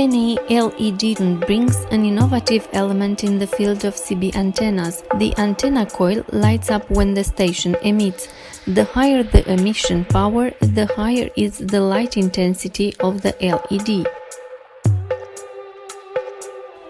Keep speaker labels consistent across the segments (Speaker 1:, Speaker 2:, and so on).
Speaker 1: PNI LED brings an innovative element in the field of CB antennas. The antenna coil lights up when the station emits. The higher the emission power, the higher is the light intensity of the LED.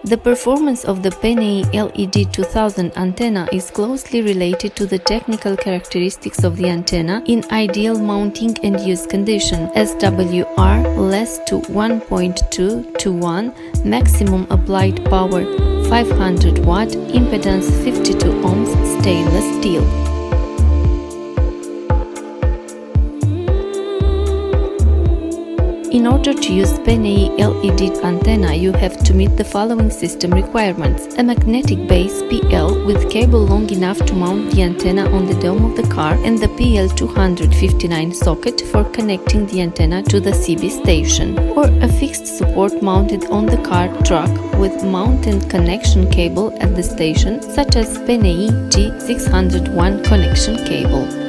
Speaker 1: The performance of the PNI LED 2000 antenna is closely related to the technical characteristics of the antenna in ideal mounting and use condition: SWR less to 1.2 to 1, maximum applied power 500 watt, impedance 52 ohms, stainless steel. In order to use PNI LED antenna, you have to meet the following system requirements: a magnetic base PL with cable long enough to mount the antenna on the dome of the car, and the PL259 socket for connecting the antenna to the CB station, or a fixed support mounted on the car truck with mount and connection cable at the station, such as PNI G601 connection cable.